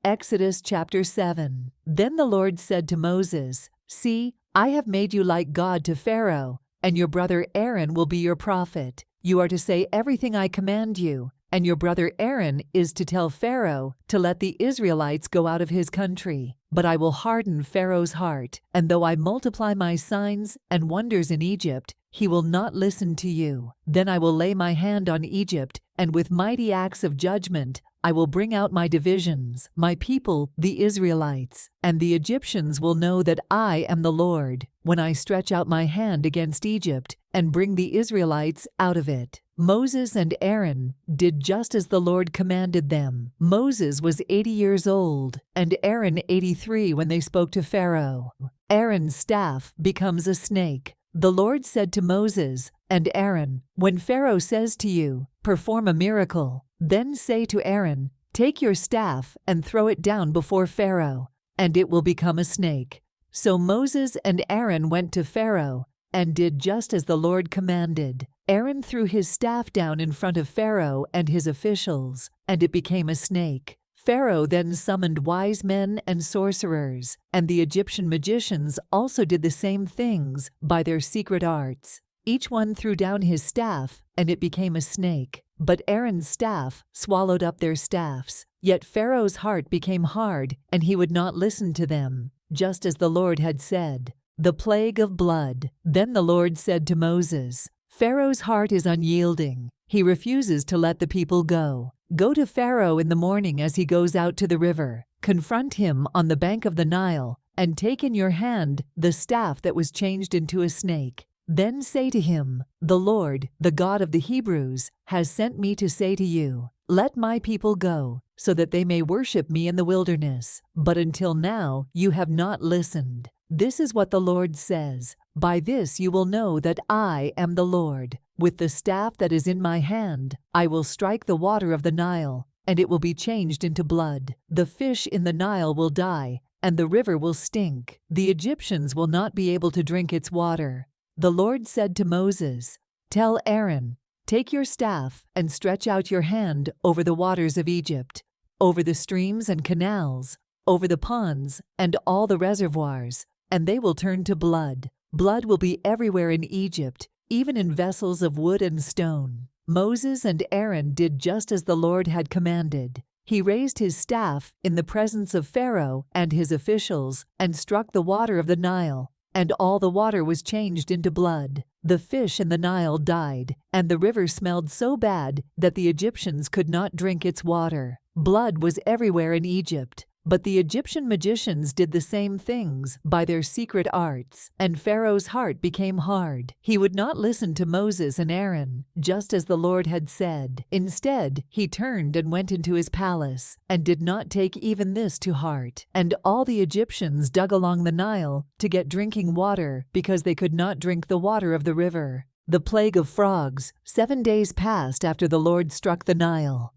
Exodus chapter 7. Then the Lord said to Moses, "See, I have made you like God to Pharaoh, and your brother Aaron will be your prophet. You are to say everything I command you, and your brother Aaron is to tell Pharaoh to let the Israelites go out of his country. But I will harden Pharaoh's heart, and though I multiply my signs and wonders in Egypt, he will not listen to you. Then I will lay my hand on Egypt, and with mighty acts of judgment I will bring out my divisions, my people, the Israelites, and the Egyptians will know that I am the Lord, when I stretch out my hand against Egypt and bring the Israelites out of it." Moses and Aaron did just as the Lord commanded them. Moses was 80 years old, and Aaron 83 when they spoke to Pharaoh. Aaron's staff becomes a snake. The Lord said to Moses and Aaron, "When Pharaoh says to you, 'Perform a miracle,' then say to Aaron, 'Take your staff and throw it down before Pharaoh, and it will become a snake.'" So Moses and Aaron went to Pharaoh and did just as the Lord commanded. Aaron threw his staff down in front of Pharaoh and his officials, and it became a snake. Pharaoh then summoned wise men and sorcerers, and the Egyptian magicians also did the same things by their secret arts. Each one threw down his staff, and it became a snake. But Aaron's staff swallowed up their staffs. Yet Pharaoh's heart became hard, and he would not listen to them, just as the Lord had said. The plague of blood. Then the Lord said to Moses, "Pharaoh's heart is unyielding. He refuses to let the people go. Go to Pharaoh in the morning as he goes out to the river. Confront him on the bank of the Nile, and take in your hand the staff that was changed into a snake. Then say to him, 'The Lord, the God of the Hebrews, has sent me to say to you, let my people go, so that they may worship me in the wilderness. But until now you have not listened. This is what the Lord says. By this you will know that I am the Lord. With the staff that is in my hand, I will strike the water of the Nile, and it will be changed into blood. The fish in the Nile will die, and the river will stink. The Egyptians will not be able to drink its water." The Lord said to Moses, "Tell Aaron, take your staff and stretch out your hand over the waters of Egypt, over the streams and canals, over the ponds and all the reservoirs, and they will turn to blood. Blood will be everywhere in Egypt, even in vessels of wood and stone." Moses and Aaron did just as the Lord had commanded. He raised his staff in the presence of Pharaoh and his officials and struck the water of the Nile, and all the water was changed into blood. The fish in the Nile died, and the river smelled so bad that the Egyptians could not drink its water. Blood was everywhere in Egypt. But the Egyptian magicians did the same things by their secret arts, and Pharaoh's heart became hard. He would not listen to Moses and Aaron, just as the Lord had said. Instead, he turned and went into his palace, and did not take even this to heart. And all the Egyptians dug along the Nile to get drinking water, because they could not drink the water of the river. The plague of frogs. 7 days passed after the Lord struck the Nile.